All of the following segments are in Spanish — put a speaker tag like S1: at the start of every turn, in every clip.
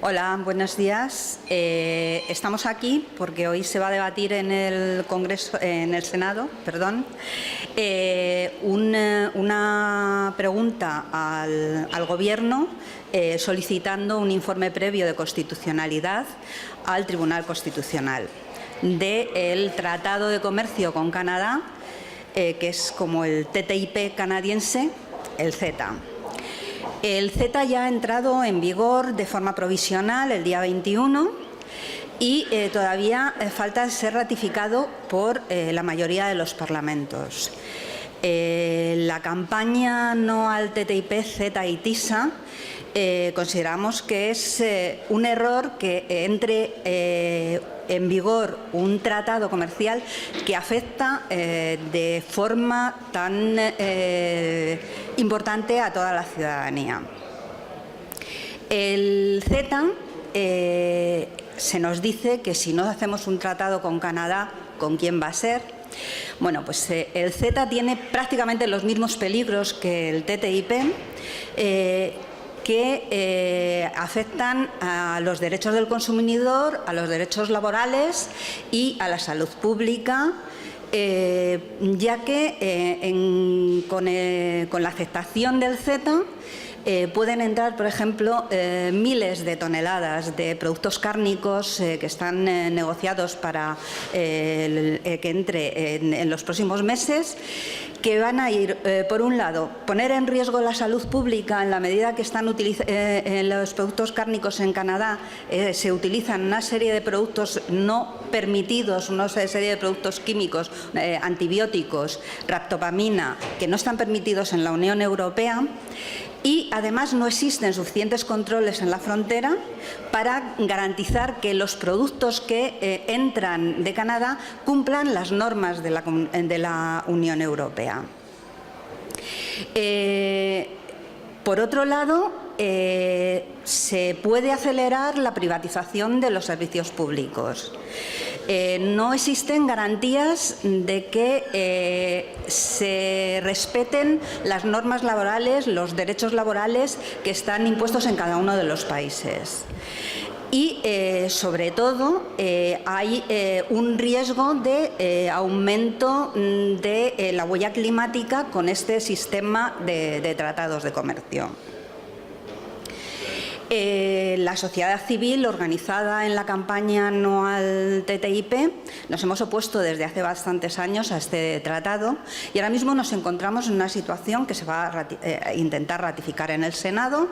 S1: Hola, buenos días. Estamos aquí porque hoy se va a debatir en el Congreso, en el Senado, una pregunta al Gobierno solicitando un informe previo de constitucionalidad al Tribunal Constitucional del Tratado de Comercio con Canadá, que es como el TTIP canadiense, el CETA. El CETA ya ha entrado en vigor de forma provisional el día 21 y todavía falta ser ratificado por la mayoría de los parlamentos. La campaña no al TTIP, CETA y TISA consideramos que es un error que entre en vigor un tratado comercial que afecta de forma tan importante a toda la ciudadanía. El CETA se nos dice que si no hacemos un tratado con Canadá, ¿con quién va a ser? Bueno, pues el CETA tiene prácticamente los mismos peligros que el TTIP, que afectan a los derechos del consumidor, a los derechos laborales y a la salud pública, ya que con la aceptación del CETA pueden entrar, por ejemplo, miles de toneladas de productos cárnicos que están negociados para que entre en los próximos meses, que van a ir, por un lado, poner en riesgo la salud pública en la medida que están en los productos cárnicos en Canadá se utilizan una serie de productos no permitidos, una serie de productos químicos, antibióticos, ractopamina, que no están permitidos en la Unión Europea. Y además no existen suficientes controles en la frontera para garantizar que los productos que entran de Canadá cumplan las normas de la Unión Europea. Por otro lado, se puede acelerar la privatización de los servicios públicos. No existen garantías de que se respeten las normas laborales, los derechos laborales que están impuestos en cada uno de los países. Y, sobre todo, hay un riesgo de aumento de la huella climática con este sistema de tratados de comercio. La sociedad civil organizada en la campaña no al TTIP nos hemos opuesto desde hace bastantes años a este tratado y ahora mismo nos encontramos en una situación que se va a intentar ratificar en el Senado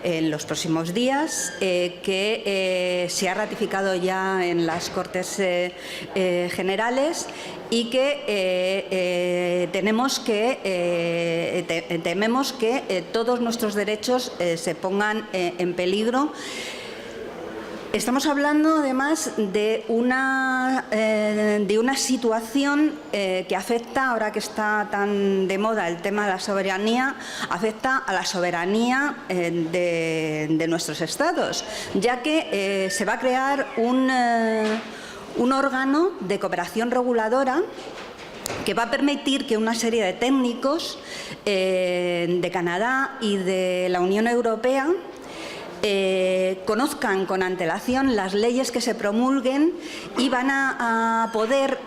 S1: en los próximos días, que se ha ratificado ya en las Cortes Generales y que tememos que todos nuestros derechos se pongan en peligro. Estamos hablando, además, de una situación que afecta, ahora que está tan de moda el tema de la soberanía, afecta a la soberanía de nuestros estados, ya que se va a crear un órgano de cooperación reguladora que va a permitir que una serie de técnicos de Canadá y de la Unión Europea conozcan con antelación las leyes que se promulguen y van a poder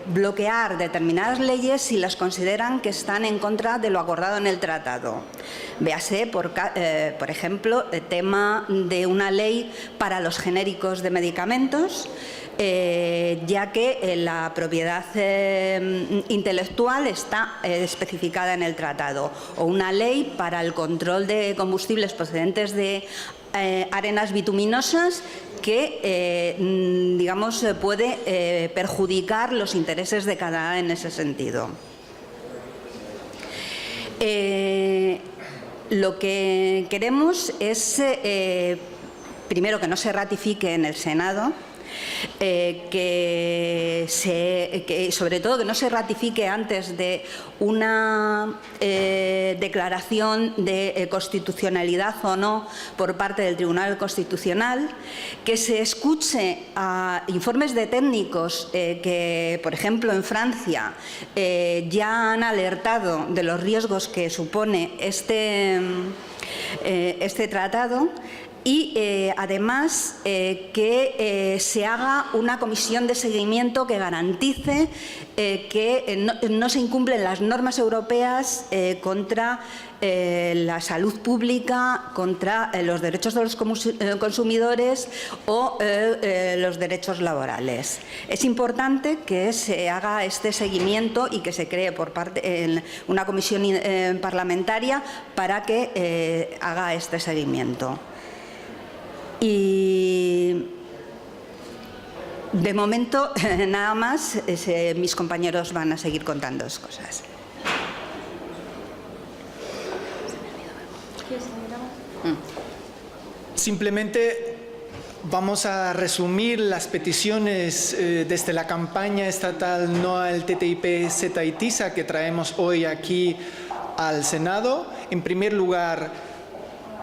S1: bloquear determinadas leyes si las consideran que están en contra de lo acordado en el tratado. Véase, por ejemplo, el tema de una ley para los genéricos de medicamentos, ya que la propiedad intelectual está especificada en el tratado, o una ley para el control de combustibles procedentes de arenas bituminosas que, digamos, puede perjudicar los intereses de Canadá en ese sentido. Lo que queremos es, primero, que no se ratifique en el Senado, sobre todo que no se ratifique antes de una declaración de constitucionalidad o no por parte del Tribunal Constitucional, que se escuche a informes de técnicos que, por ejemplo, en Francia ya han alertado de los riesgos que supone este tratado, y además que se haga una comisión de seguimiento que garantice que no se incumplen las normas europeas contra la salud pública, contra los derechos de los consumidores o los derechos laborales. Es importante que se haga este seguimiento y que se cree por parte una comisión parlamentaria para que haga este seguimiento. Y de momento nada más, mis compañeros van a seguir contando cosas.
S2: Simplemente vamos a resumir las peticiones desde la campaña estatal No al TTIP, CETA y TISA que traemos hoy aquí al Senado. En primer lugar,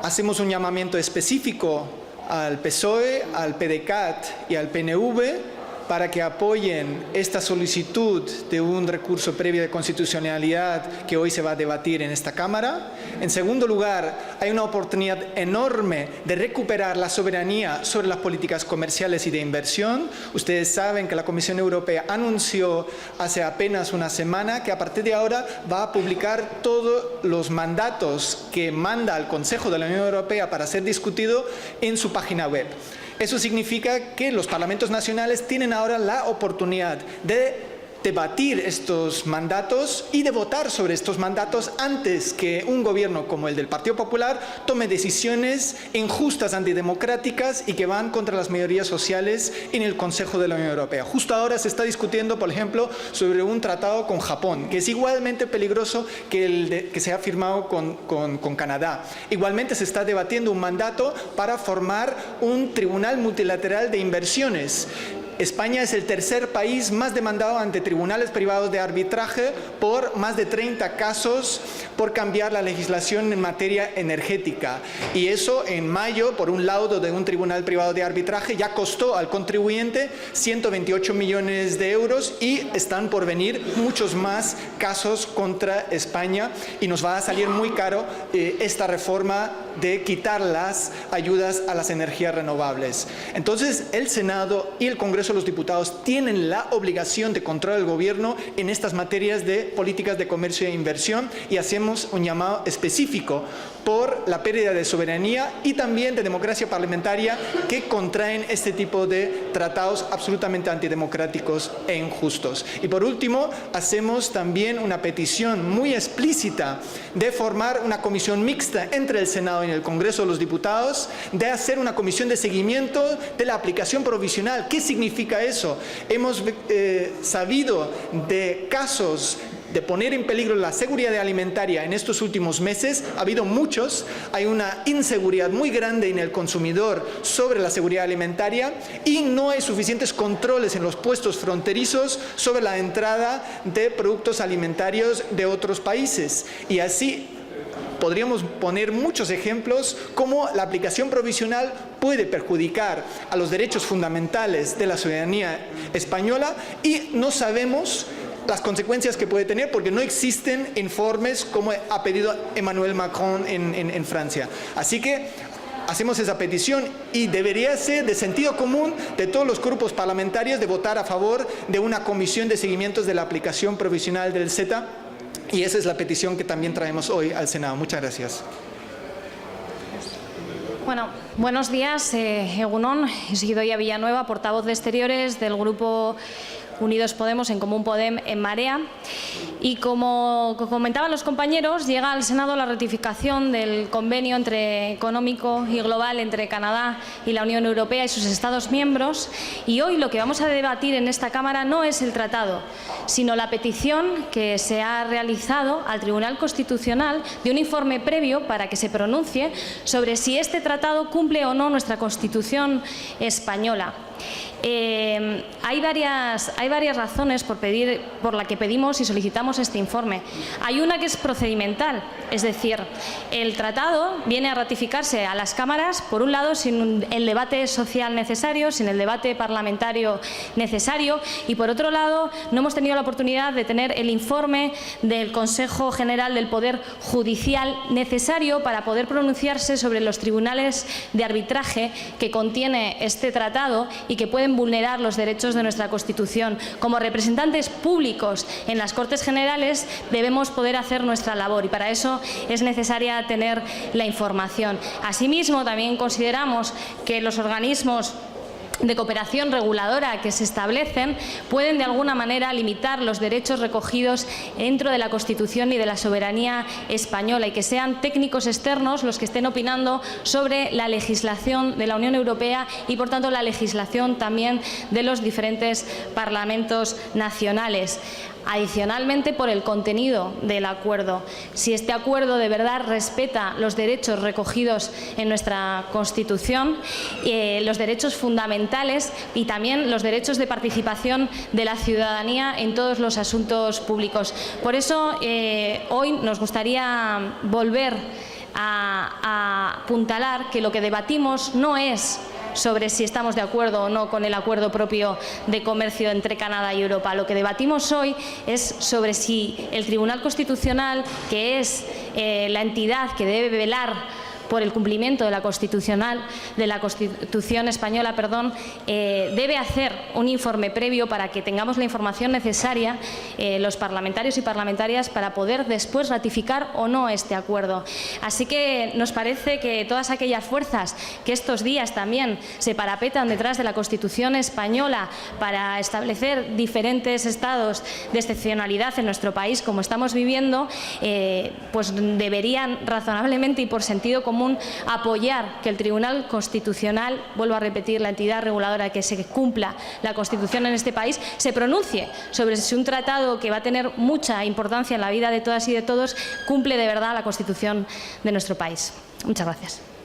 S2: hacemos un llamamiento específico al PSOE, al PDCAT y al PNV para que apoyen esta solicitud de un recurso previo de constitucionalidad que hoy se va a debatir en esta Cámara. En segundo lugar, hay una oportunidad enorme de recuperar la soberanía sobre las políticas comerciales y de inversión. Ustedes saben que la Comisión Europea anunció hace apenas una semana que a partir de ahora va a publicar todos los mandatos que manda al Consejo de la Unión Europea para ser discutido en su página web. Eso significa que los parlamentos nacionales tienen ahora la oportunidad de debatir estos mandatos y de votar sobre estos mandatos antes que un gobierno como el del Partido Popular tome decisiones injustas, antidemocráticas y que van contra las mayorías sociales en el Consejo de la Unión Europea. Justo ahora se está discutiendo, por ejemplo, sobre un tratado con Japón, que es igualmente peligroso que el que se ha firmado con Canadá. Igualmente se está debatiendo un mandato para formar un tribunal multilateral de inversiones. España es el tercer país más demandado ante tribunales privados de arbitraje por más de 30 casos por cambiar la legislación en materia energética. Y eso en mayo, por un laudo de un tribunal privado de arbitraje, ya costó al contribuyente 128 millones de euros y están por venir muchos más casos contra España y nos va a salir muy caro esta reforma de quitar las ayudas a las energías renovables. Entonces, el Senado y el Congreso de los Diputados tienen la obligación de controlar el gobierno en estas materias de políticas de comercio e inversión y hacemos un llamado específico por la pérdida de soberanía y también de democracia parlamentaria que contraen este tipo de tratados absolutamente antidemocráticos e injustos. Y por último, hacemos también una petición muy explícita de formar una comisión mixta entre el Senado y el Congreso de los Diputados, de hacer una comisión de seguimiento de la aplicación provisional. ¿Qué significa eso? Hemos sabido de casos de poner en peligro la seguridad alimentaria en estos últimos meses. Ha habido muchos, hay una inseguridad muy grande en el consumidor sobre la seguridad alimentaria y no hay suficientes controles en los puestos fronterizos sobre la entrada de productos alimentarios de otros países. Y así podríamos poner muchos ejemplos cómo la aplicación provisional puede perjudicar a los derechos fundamentales de la ciudadanía española y no sabemos las consecuencias que puede tener porque no existen informes como ha pedido Emmanuel Macron en Francia. Así que hacemos esa petición y debería ser de sentido común de todos los grupos parlamentarios de votar a favor de una comisión de seguimientos de la aplicación provisional del CETA. Y esa es la petición que también traemos hoy al Senado. Muchas gracias.
S3: Bueno, buenos días. Egunon, Idoia Villanueva, portavoz de Exteriores del Grupo Unidos Podemos, en Común Podem, en Marea. Y como comentaban los compañeros, llega al Senado la ratificación del convenio económico y global entre Canadá y la Unión Europea y sus Estados miembros. Y hoy lo que vamos a debatir en esta Cámara no es el tratado, sino la petición que se ha realizado al Tribunal Constitucional de un informe previo para que se pronuncie sobre si este tratado cumple o no nuestra Constitución española. Hay varias hay varias razones por las que pedimos y solicitamos este informe. Hay una que es procedimental, es decir, el tratado viene a ratificarse a las cámaras, por un lado, sin el debate social necesario, sin el debate parlamentario necesario, y por otro lado, no hemos tenido la oportunidad de tener el informe del Consejo General del Poder Judicial necesario para poder pronunciarse sobre los tribunales de arbitraje que contiene este tratado y que pueden vulnerar los derechos de nuestra Constitución. Como representantes públicos en las Cortes Generales debemos poder hacer nuestra labor y para eso es necesaria tener la información. Asimismo, también consideramos que los organismos de cooperación reguladora que se establecen pueden de alguna manera limitar los derechos recogidos dentro de la Constitución y de la soberanía española y que sean técnicos externos los que estén opinando sobre la legislación de la Unión Europea y por tanto la legislación también de los diferentes parlamentos nacionales. Adicionalmente, por el contenido del acuerdo. Si este acuerdo de verdad respeta los derechos recogidos en nuestra Constitución, los derechos fundamentales y también los derechos de participación de la ciudadanía en todos los asuntos públicos. Por eso, hoy nos gustaría volver a apuntalar que lo que debatimos no es sobre si estamos de acuerdo o no con el acuerdo propio de comercio entre Canadá y Europa. Lo que debatimos hoy es sobre si el Tribunal Constitucional, que es la entidad que debe velar por el cumplimiento de la Constitución española, debe hacer un informe previo para que tengamos la información necesaria los parlamentarios y parlamentarias para poder después ratificar o no este acuerdo. Así que nos parece que todas aquellas fuerzas que estos días también se parapetan detrás de la Constitución española para establecer diferentes estados de excepcionalidad en nuestro país, como estamos viviendo, pues deberían razonablemente y por sentido común apoyar que el Tribunal Constitucional, vuelvo a repetir, la entidad reguladora que se cumpla la Constitución en este país, se pronuncie sobre si un tratado que va a tener mucha importancia en la vida de todas y de todos cumple de verdad la Constitución de nuestro país. Muchas gracias.